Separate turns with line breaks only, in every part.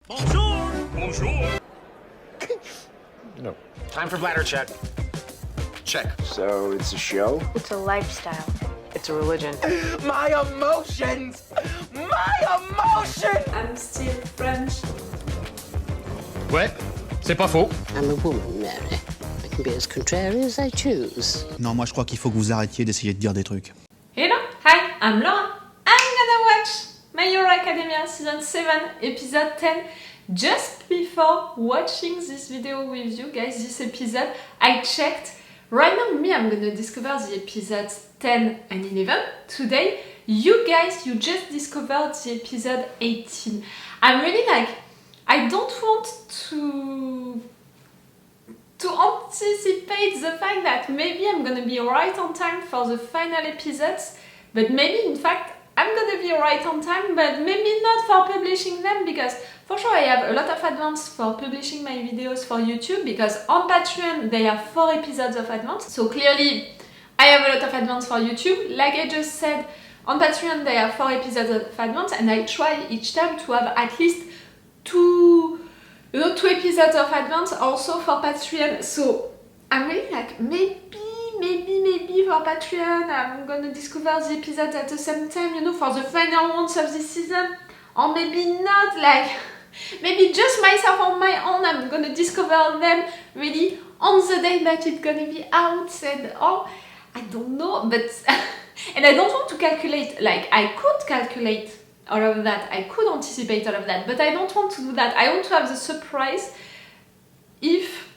Bonjour! Bonjour!
No.
Time for bladder check. Check.
So it's a show?
It's a lifestyle.
It's a religion.
My emotions! My emotions!
I'm still French.
Ouais, c'est pas faux.
I'm a woman, Mary. I can be as contrary as I choose.
Non, moi je crois qu'il faut que vous arrêtiez d'essayer de dire des trucs.
Hello, hi, I'm Laura. I'm gonna watch My Hero Academia Season 7, Episode 10. Just before watching this video with you guys, this episode, I checked. Right now, I'm gonna discover the episodes 10 and 11. Today, you guys, you just discovered the episode 18. I'm really like, I don't want to anticipate the fact that maybe I'm gonna be right on time for the final episodes, but maybe in fact I'm gonna be right on time, but maybe not for publishing them, because for sure I have a lot of advance for publishing my videos for YouTube, because on Patreon they have 4 episodes of advance, so clearly I have a lot of advance for YouTube. Like I just said, on Patreon they have 4 episodes of advance, and I try each time to have at least 2 episodes of advance also for Patreon. So I'm really like, maybe for Patreon I'm gonna discover the episodes at the same time, you know, for the final ones of this season, or maybe not, like maybe just myself on my own, I'm gonna discover them really on the day that it's gonna be out and all. I don't know, but and I don't want to calculate, like I could calculate all of that, I could anticipate all of that, but I don't want to do that. I want to have the surprise. If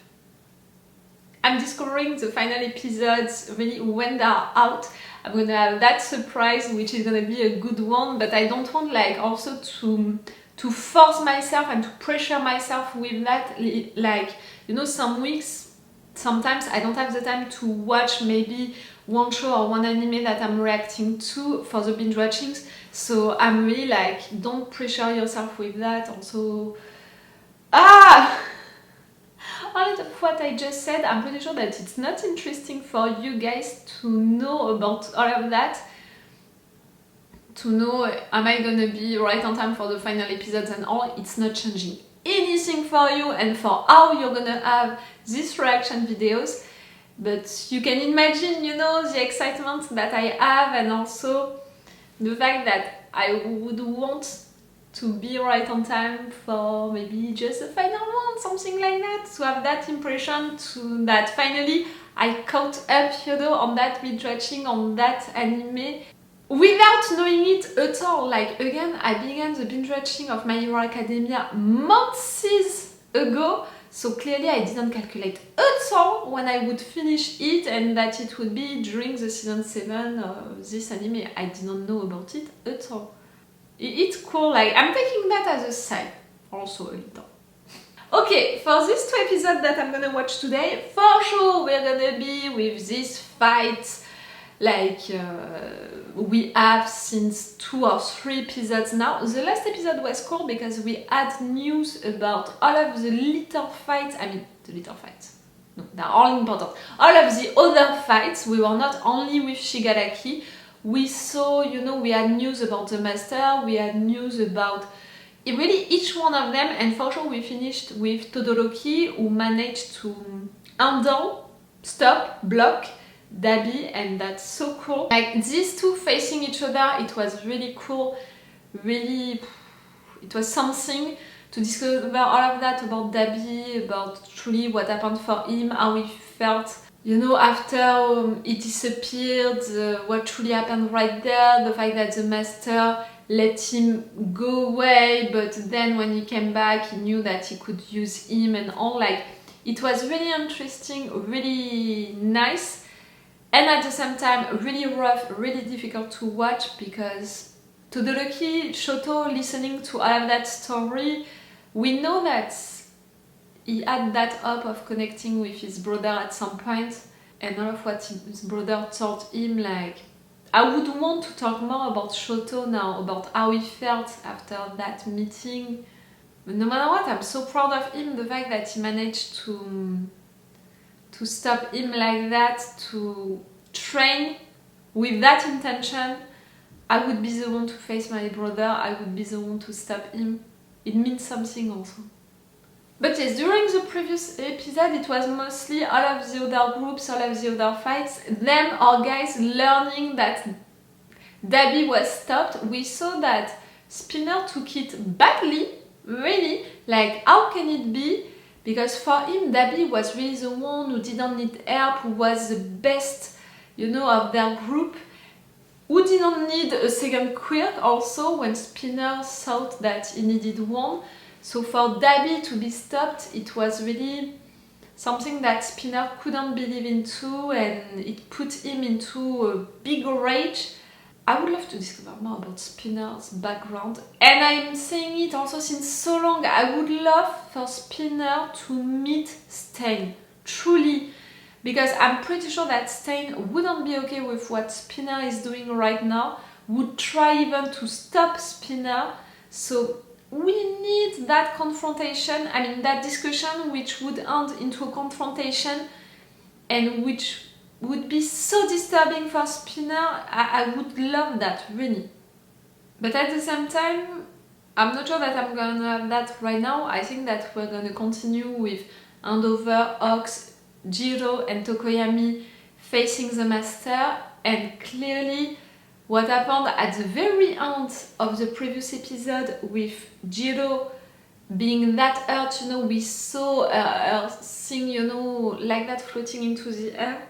I'm discovering the final episodes really when they are out, I'm gonna have that surprise, which is gonna be a good one, but I don't want like also to force myself and to pressure myself with that. Like, you know, some weeks, sometimes I don't have the time to watch maybe one show or one anime that I'm reacting to for the binge watchings. So I'm really like, don't pressure yourself with that. Also, all of what I just said, I'm pretty sure that it's not interesting for you guys to know about all of that. To know, am I gonna be right on time for the final episodes and all? It's not changing anything for you and for how you're gonna have these reaction videos. But you can imagine, you know, the excitement that I have, and also the fact that I would want to be right on time for maybe just the final one, something like that, to have that impression to that finally I caught up, you know, on that binge watching, on that anime, without knowing it at all. Like, again, I began the binge watching of My Hero Academia months ago, so clearly I didn't calculate at all when I would finish it and that it would be during the season 7 of this anime. I didn't know about it at all. It's cool, like, I'm taking that as a sign, also a little. Okay, for these 2 episodes that I'm gonna watch today, for sure we're gonna be with this fight like we have since 2 or 3 episodes now. The last episode was cool because we had news about all of the little fights, no, they're all important. All of the other fights, we were not only with Shigaraki, we saw, you know, we had news about the master, we had news about really each one of them, and for sure we finished with Todoroki, who managed to handle, stop, block Dabi, and that's so cool. Like, these 2 facing each other, it was really cool, really, it was something to discover all of that about Dabi, about truly what happened for him, how he felt, you know, after he disappeared, what truly happened right there, the fact that the master let him go away, but then when he came back he knew that he could use him and all. Like, it was really interesting, really nice, and at the same time really rough, really difficult to watch, because Todoroki, Shoto, listening to all of that story, we know that he had that hope of connecting with his brother at some point, and all of what his brother told him, like, I would want to talk more about Shoto now, about how he felt after that meeting. But no matter what, I'm so proud of him, the fact that he managed to stop him like that, to train with that intention. I would be the one to face my brother, I would be the one to stop him. it means something also. But yes, during the previous episode it was mostly all of the other groups, all of the other fights, them or guys learning that Dabi was stopped. We saw that Spinner took it badly, really, like how can it be? Because for him Dabi was really the one who didn't need help, who was the best, you know, of their group, who didn't need a second quirk also when Spinner thought that he needed one. So for Dabi to be stopped, it was really something that Spinner couldn't believe into, and it put him into a big rage. I would love to discover more about Spinner's background, and I'm saying it also since so long. I would love for Spinner to meet Stain, truly, because I'm pretty sure that Stain wouldn't be okay with what Spinner is doing right now, would try even to stop Spinner. So we need that confrontation, I mean that discussion which would end into a confrontation and which would be so disturbing for Spinner. I would love that, really. But at the same time, I'm not sure that I'm gonna have that right now. I think that we're gonna continue with Andover, Ox, Jiro and Tokoyami facing the master, and clearly what happened at the very end of the previous episode with Jiro being that hurt, you know, we saw her thing, you know, like that floating into the air.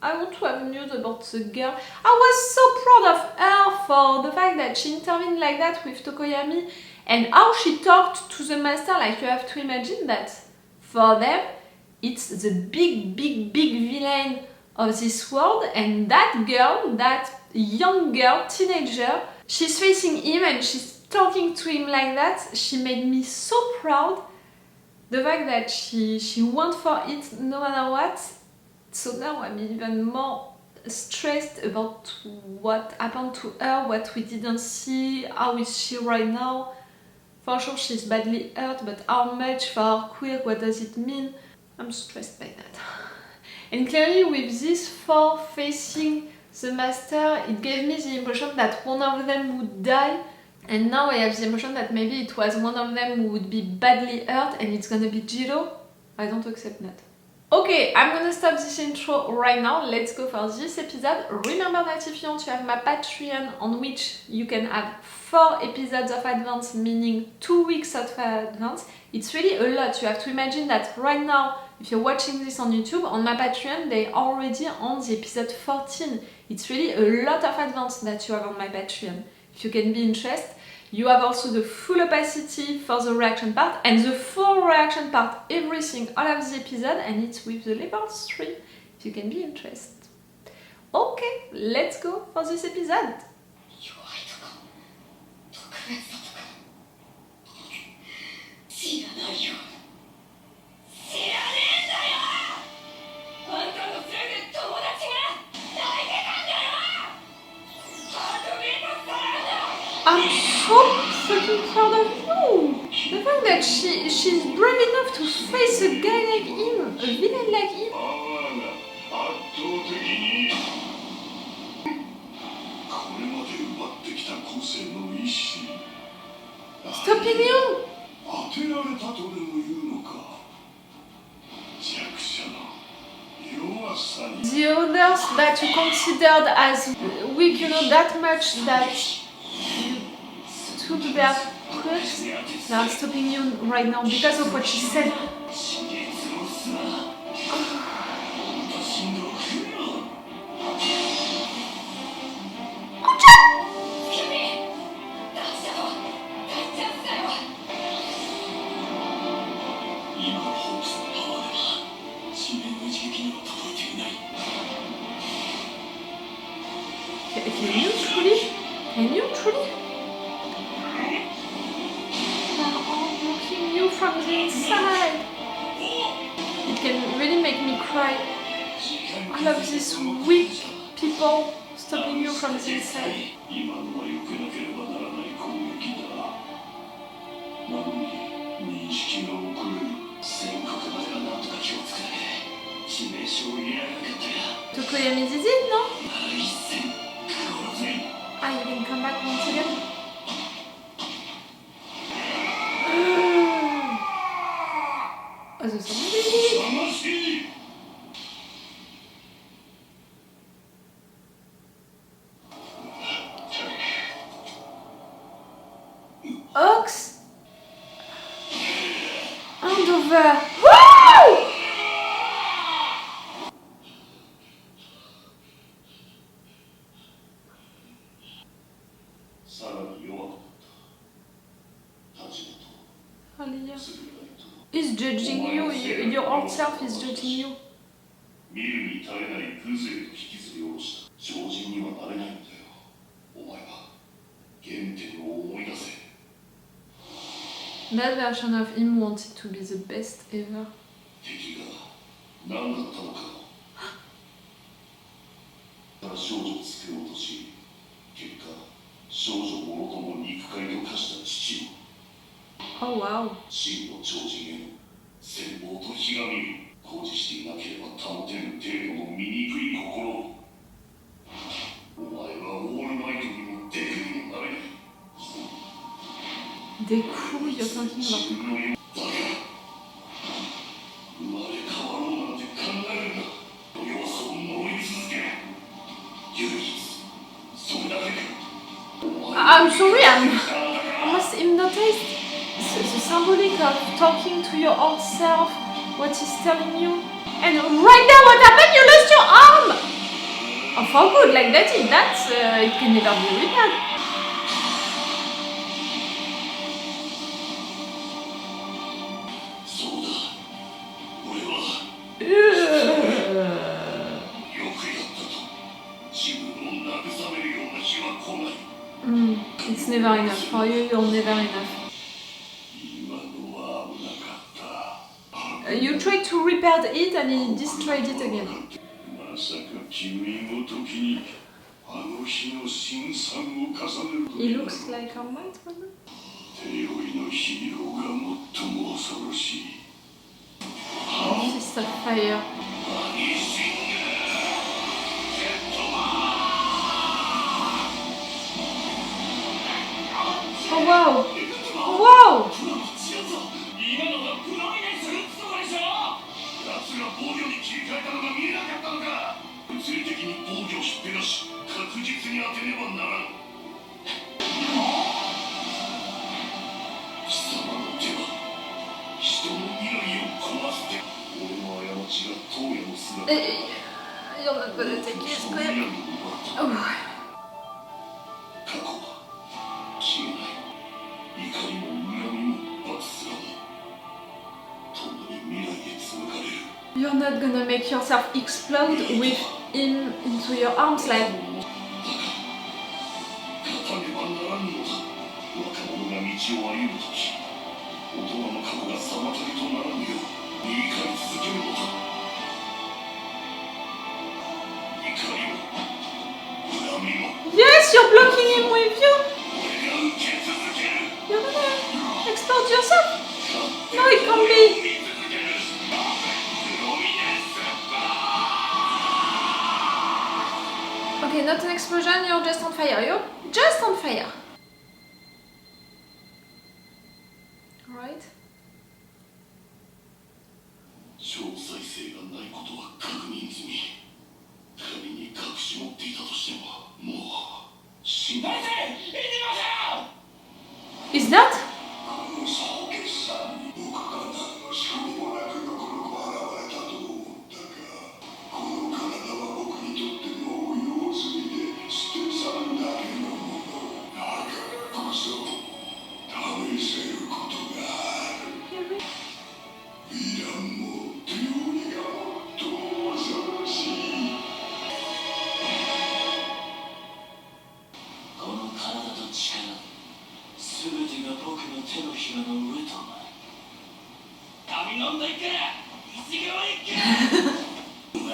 I want to have news about the girl. I was so proud of her for the fact that she intervened like that with Tokoyami and how she talked to the master. Like, you have to imagine that for them it's the big villain of this world, and that girl, that young girl, teenager, she's facing him and she's talking to him like that. She made me so proud. The fact that she went for it no matter what. So now I'm even more stressed about what happened to her, what we didn't see, how is she right now. For sure she's badly hurt, but how much for her quirk, what does it mean? I'm stressed by that. And clearly with these four facing the master, it gave me the impression that one of them would die, and now I have the impression that maybe it was one of them who would be badly hurt and it's gonna be Jiro. I don't accept that. Okay, I'm gonna stop this intro right now. Let's go for this episode. Remember that if you want to have my Patreon, on which you can have 4 episodes of advance, meaning 2 weeks of advance, it's really a lot. You have to imagine that right now, if you're watching this on YouTube, on my Patreon, they're already on the episode 14. It's really a lot of advance that you have on my Patreon. If you can be interested. You have also the full opacity for the reaction part and the full reaction part, everything, all of the episode, and it's with the level 3, if you can be interested. Okay, let's go for this episode. I'm so freaking proud of you! The fact that she's brave enough to face a guy like him, a villain like him. Stopping you! The others that you considered as weak, you know, that much that you took their quirks, they are stopping you right now because of what she said. Can you truly? They're all blocking you from the inside. It can really make me cry. I love these weak people stopping you from the inside. Tokoyami did it, no? Ah, you can come back once again. as a zombie. Ox and over. Woo! Aliyah is judging you. Your old self is judging you.
見るに耐えない風情と引きずり下ろした超人にはなれないんだよ。お前は原点を思い出せ。
That version of him wanted to be the best ever.
敵が何だったのかから少女を救おうとし、結果少女もろとも肉塊と化した父を
Oh wow.
真の超人への羨望とひがみを誇示していなければ保てぬ程度の醜い心を。お前はオールマイトにもデクにもなれない。
Deku, you're talking about.
だが生まれ変わろうなんて考えるな。弱さを呪い続ける。唯一それだけか。
I'm sorry, I must hypnotize the symbolic of talking to your old self, what he's telling you. And right now, what happened? You lost your arm! Oh, for good, like that, it can never be repaired. It's never enough. For you, you're never enough. You tried to repair it and he destroyed it again. He looks like a might, man. Fist of fire. Oh wow! Wow! 奴が防御に切り替えたのが見えなかったのか。物理的に防御をしっぺがし、確実に当てねばならん。貴様の手は人の未来を壊す手。俺の過ちが当夜の姿。You're not gonna take his square. Oh.
過去は消えない。怒りも恨みも罰すらも共に未来へ紡がれる。
You're not gonna make yourself explode with him into your arms like.
勝たねばならんのだ。若者が道を歩むとき、大人の過去が妨げとならぬよう言い換え続けるのだ。怒りも恨みも。
Yes, you're blocking him with you.
俺が受け続ける。
You're gonna explode yourself. No, it can't be. Okay, not an explosion, you're just on fire. You're just on fire. Alright.
超再生がないことは確認済み。仮に隠し持っていたとしても、もう死んだ。
Is that?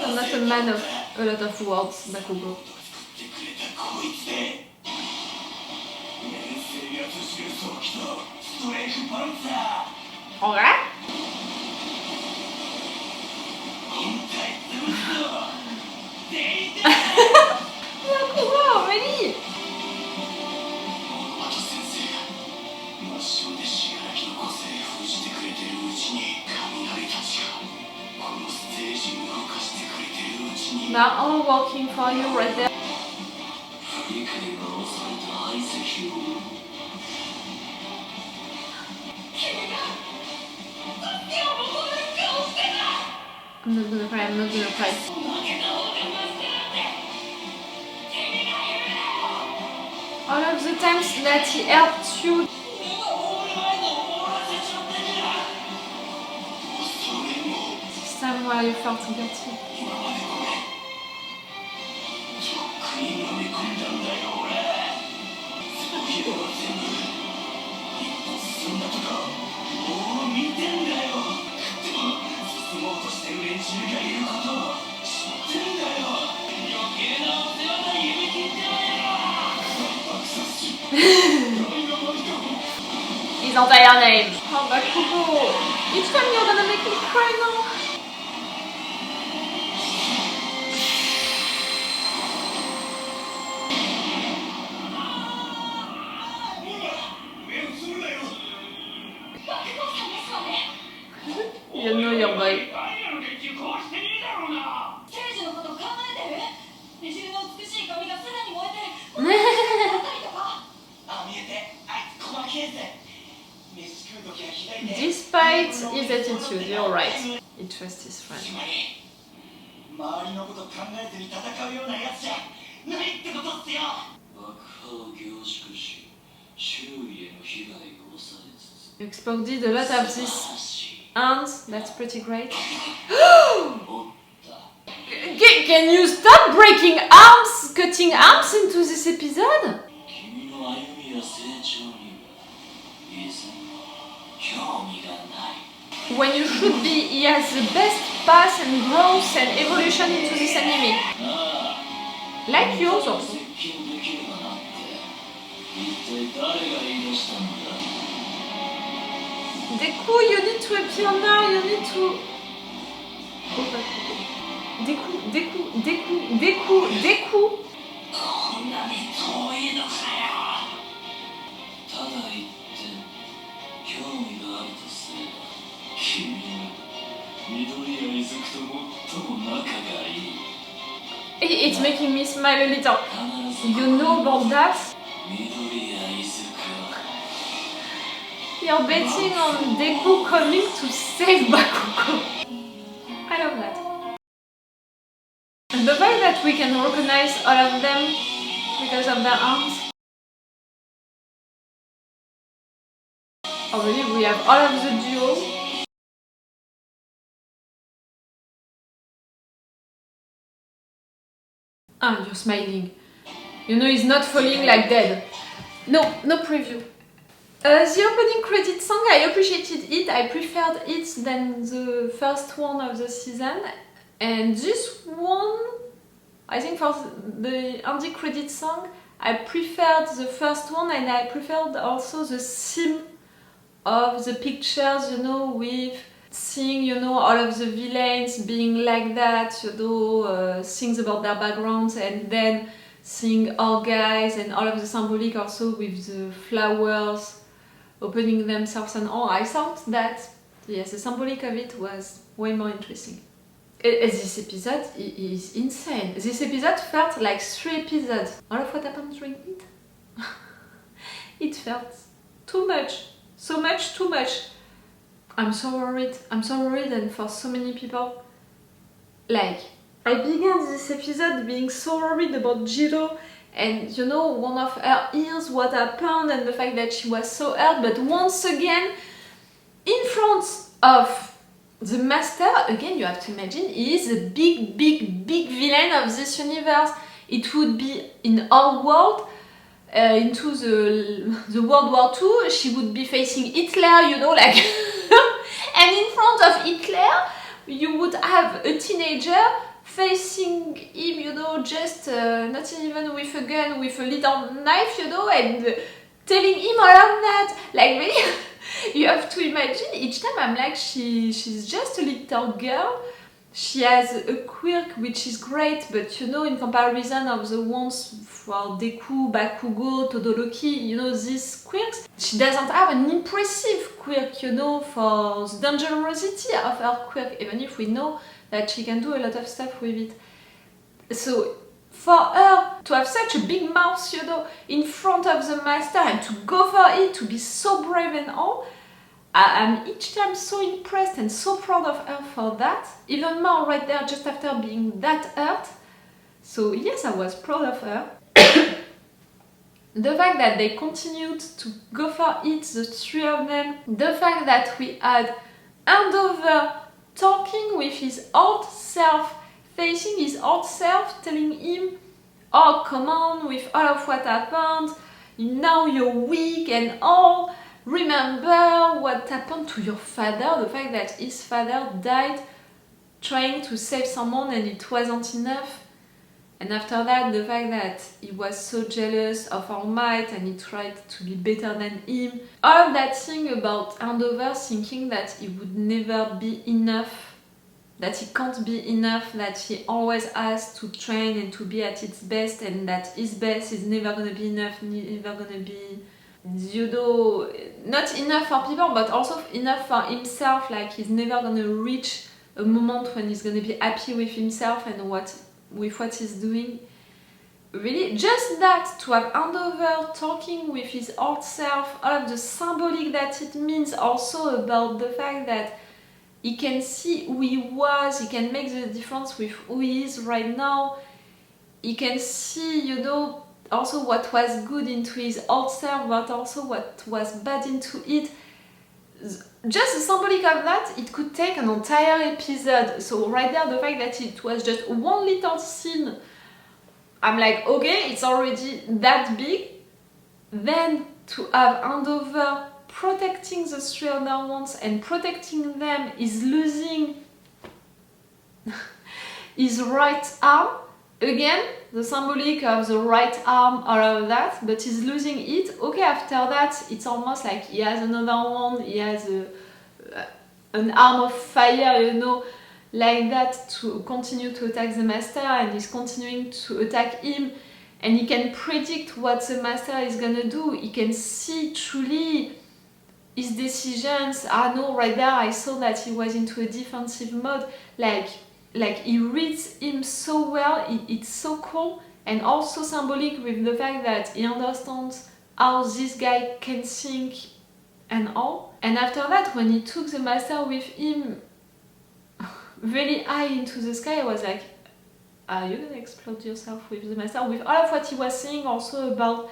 I'm not a man of a lot of words, bakugo. Alright? Bakugo, already?
真っ白で死柄木の個性封じてくれてるうちに雷たち
They are all working for you right there. I'm not gonna cry, I'm not gonna cry. All of the times that he helped you. This time where you felt guilty. His entire name. Oh, bakugo. Each time you're gonna make me cry now. You know your boy. Despite his attitude, you're right. He trusts his friend. You exploded a lot of these ants, that's pretty great. Can you stop breaking arms, cutting arms into this episode? When you should be, he has the best path and growth and evolution into this anime. Like yours also. Deku, you need to appear now, you need to... Deku, Deku, Deku, Deku, Deku. It's making me smile a little. You know about that? You're betting on Deku coming to save Bakugo. I love that. And the fact that we can recognize all of them because of their arms. Already we have all of the duo. Ah, you're smiling. You know he's not falling like dead. No preview. The opening credit song, I appreciated it. I preferred it than the first one of the season. And this one, I think for the ending credit song, I preferred the first one and I preferred also the theme of the pictures, you know, with seeing, you know, all of the villains being like that, you know, things about their backgrounds, and then seeing all guys and all of the symbolic also with the flowers opening themselves and all. I thought that, yes, the symbolic of it was way more interesting. This episode is insane. This episode felt like 3 episodes. All of what happened during it? It felt too much. So much, too much. I'm so worried. I'm so worried, and for so many people. Like, I began this episode being so worried about Jiro, and you know, one of her ears, what happened, and the fact that she was so hurt, but once again, in front of the master, again, you have to imagine, he is a big villain of this universe. It would be in our world, into the World War II, she would be facing Hitler, you know, like... And in front of Hitler, you would have a teenager facing him, you know, just not even with a gun, with a little knife, you know, and telling him all of that. Like, really, you have to imagine, each time I'm like, she's just a little girl. She has a quirk which is great, but you know, in comparison of the ones for Deku, Bakugo, Todoroki, you know, these quirks, she doesn't have an impressive quirk, you know, for the dangerosity of her quirk, even if we know that she can do a lot of stuff with it. So for her to have such a big mouth, you know, in front of the master and to go for it, to be so brave and all, I'm each time so impressed and so proud of her for that. Even more right there just after being that hurt. So yes, I was proud of her. The fact that they continued to go for it, the three of them. The fact that we had Andover talking with his old self, facing his old self, telling him, oh, come on, with all of what happened, now you're weak and all. Remember what happened to your father, the fact that his father died trying to save someone and it wasn't enough. And after that, the fact that he was so jealous of All Might and he tried to be better than him. All of that thing about Andover thinking that he would never be enough, that he can't be enough, that he always has to train and to be at his best, and that his best is never gonna be enough, never gonna be, you know, not enough for people, but also enough for himself. Like he's never gonna reach a moment when he's gonna be happy with himself and with what he's doing. Really, just that, to have Andover talking with his old self, all of the symbolic that it means, also about the fact that he can see who he was, he can make the difference with who he is right now, he can see, you know, also what was good into his old self, but also what was bad into it. Just the symbolic of that, it could take an entire episode. So right there, the fact that it was just one little scene, I'm like, okay, it's already that big. Then to have Andover protecting the three other ones and protecting them is losing his right arm. Again, the symbolic of the right arm, all of that, but he's losing it. Okay, after that, it's almost like he has another one, he has an arm of fire, you know, like that, to continue to attack the master, and he's continuing to attack him, and he can predict what the master is gonna do. He can see truly his decisions. Ah no, right there I saw that he was into a defensive mode, like he reads him so well. It's so cool, and also symbolic with the fact that he understands how this guy can think and all. And after that, when he took the master with him really high into the sky, I was like, are you gonna explode yourself with the master? With all of what he was saying also about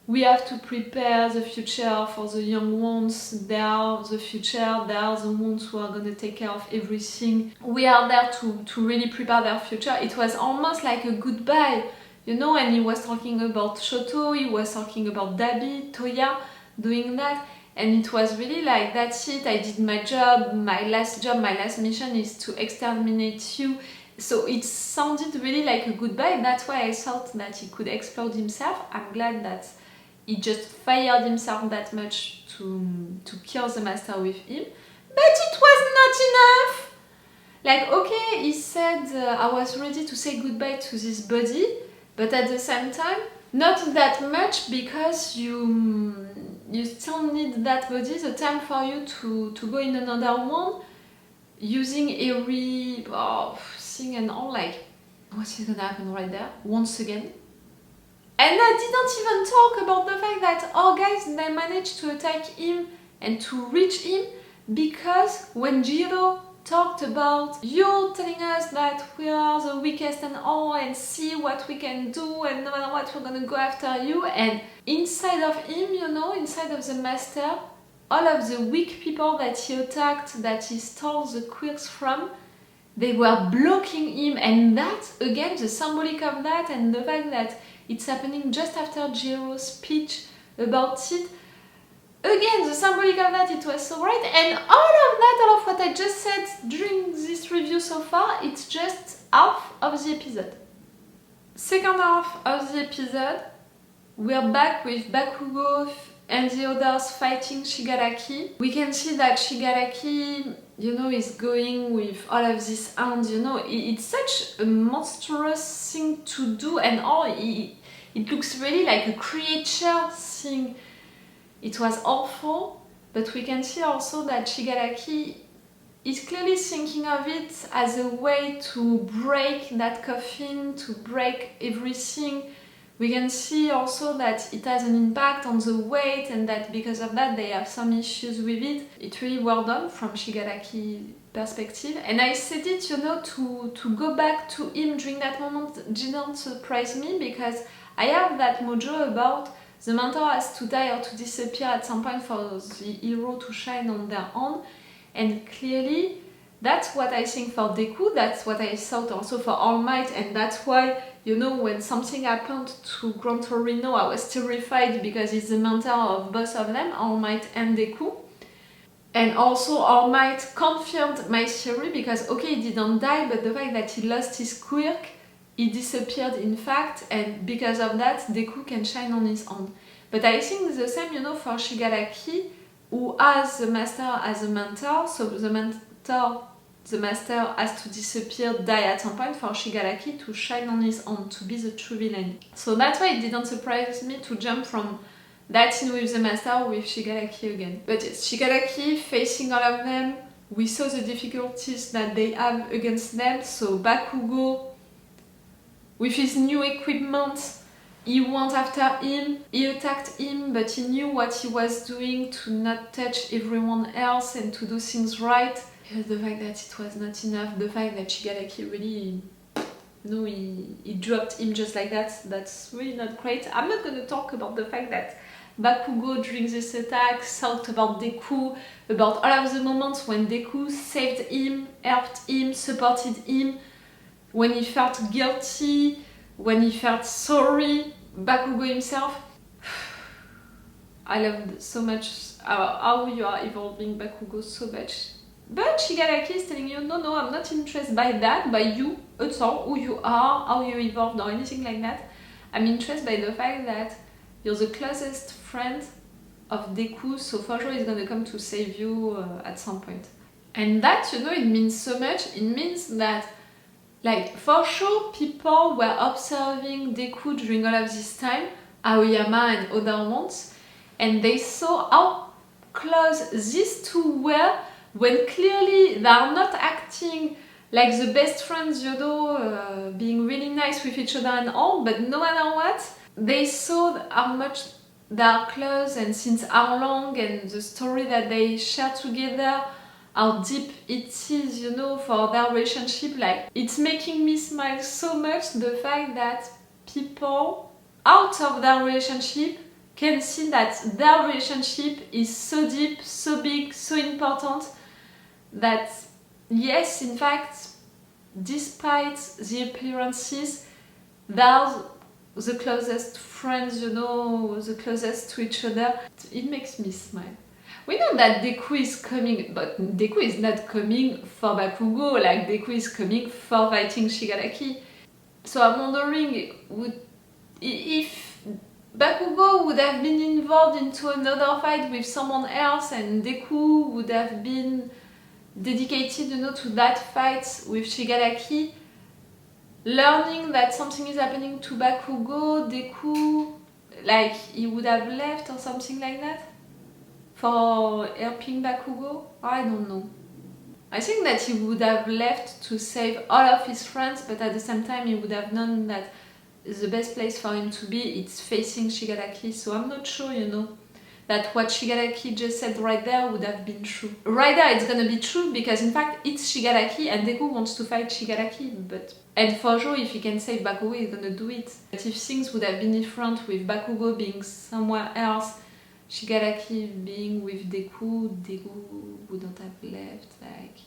we have to prepare the future for the young ones. They are the future, they are the ones who are going to take care of everything. We are there to really prepare their future. It was almost like a goodbye, you know, and he was talking about Shoto, he was talking about Dabi, Toya, doing that. And it was really like, that's it, I did my job, my last mission is to exterminate you. So it sounded really like a goodbye. That's why I thought that he could explode himself. I'm glad that he just fired himself that much to kill the master with him. But it was not enough! Like, okay, he said, I was ready to say goodbye to this body, but at the same time, not that much, because you still need that body, the time for you to go in another one, using every thing and all, like, what is gonna happen right there, once again? And I didn't even talk about the fact that, oh guys, they managed to attack him and to reach him, because when Jiro talked about you telling us that we are the weakest and all, and see what we can do, and no matter what, we're gonna go after you, and inside of him, you know, inside of the master, all of the weak people that he attacked, that he stole the quirks from, they were blocking him. And that, again, the symbolic of that, and the fact that it's happening just after Jiro's speech about it. Again, the symbolic of that, it was so right. And all of that, all of what I just said during this review so far, it's just half of the episode. Second half of the episode, we're back with Bakugo and the others fighting Shigaraki. We can see that Shigaraki, you know, is going with all of this hand, you know, it's such a monstrous thing to do, and all, it looks really like a creature thing. It was awful, but we can see also that Shigaraki he's clearly thinking of it as a way to break that coffin, to break everything. We can see also that it has an impact on the weight and that because of that they have some issues with it. It's really well done from Shigaraki perspective. And I said it, you know, to go back to him during that moment didn't surprise me because I have that mojo about the mentor has to die or to disappear at some point for the hero to shine on their own. And clearly that's what I think for Deku, that's what I thought also for All Might, and that's why, you know, when something happened to Gran Torino, I was terrified because he's the mentor of both of them, All Might and Deku. And also All Might confirmed my theory because, okay, he didn't die, but the fact that he lost his quirk, he disappeared in fact, and because of that, Deku can shine on his own. But I think it's the same, you know, for Shigaraki, who has the master as a mentor, so the master has to disappear, die at some point for Shigaraki to shine on his own, to be the true villain. So that's why it didn't surprise me to jump from that scene with the master with Shigaraki again. But yes, Shigaraki facing all of them, we saw the difficulties that they have against them, so Bakugo, with his new equipment, he went after him, he attacked him, but he knew what he was doing to not touch everyone else and to do things right. The fact that it was not enough, the fact that Shigaraki really, no, he dropped him just like that, that's really not great. I'm not gonna talk about the fact that Bakugo during this attack thought about Deku, about all of the moments when Deku saved him, helped him, supported him, when he felt guilty, when he felt sorry, Bakugo himself. I love so much how you are evolving Bakugo so much. But Shigaraki is telling you, no, I'm not interested by that, by you at all, who you are, how you evolved or anything like that. I'm interested by the fact that you're the closest friend of Deku, so for sure he's gonna come to save you at some point. And that, you know, it means so much. It means that, like, for sure people were observing Deku during all of this time, Aoyama and other ones, and they saw how close these two were when clearly they are not acting like the best friends, you know, being really nice with each other and all, but no matter what, they saw how much they are close and since how long, and the story that they share together, how deep it is, you know, for their relationship. Like, it's making me smile so much, the fact that people out of their relationship can see that their relationship is so deep, so big, so important, that yes, in fact, despite the appearances, they're the closest friends, you know, the closest to each other. It makes me smile. We know that Deku is coming, but Deku is not coming for Bakugo, like Deku is coming for fighting Shigaraki. So I'm wondering, if Bakugo would have been involved into another fight with someone else and Deku would have been dedicated, you know, to that fight with Shigaraki, learning that something is happening to Bakugo, Deku, like he would have left or something like that for helping Bakugo? I don't know. I think that he would have left to save all of his friends, but at the same time he would have known that the best place for him to be is facing Shigaraki, so I'm not sure, you know, that what Shigaraki just said right there would have been true. Right there it's gonna be true because in fact it's Shigaraki and Deku wants to fight Shigaraki, but... And for sure if he can save Bakugo he's gonna do it. But if things would have been different with Bakugo being somewhere else, Shigaraki being with Deku, Deku wouldn't have left, like...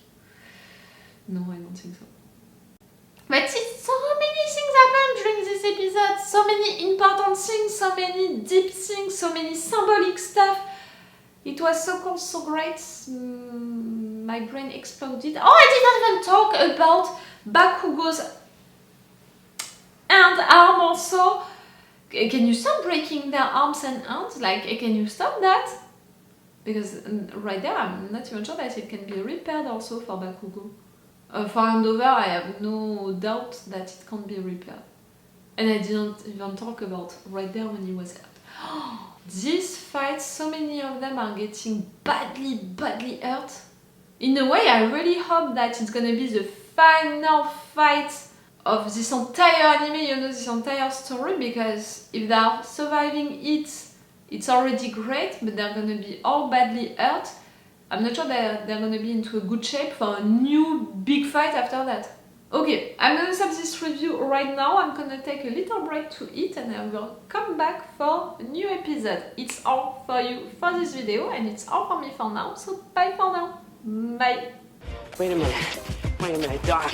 No, I don't think so. But so many things happened during this episode, so many important things, so many deep things, so many symbolic stuff. It was so cool, so great, my brain exploded. Oh, I didn't even talk about Bakugo's hand arm also. Can you stop breaking their arms and hands? Like, can you stop that? Because right there, I'm not even sure that it can be repaired also for Bakugo. For Handover, I have no doubt that it can't be repaired. And I didn't even talk about right there when he was hurt. These fights, so many of them are getting badly hurt. In a way, I really hope that it's gonna be the final fight of this entire anime, you know, this entire story, because if they are surviving it, it's already great, but they're gonna be all badly hurt. I'm not sure they're gonna be into a good shape for a new big fight after that. Okay, I'm gonna stop this review right now. I'm gonna take a little break to eat and I will come back for a new episode. It's all for you for this video and it's all for me for now, so bye for now. Bye.
Wait a minute, Doc.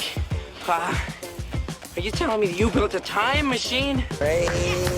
Are you telling me that you built a time machine? Crazy.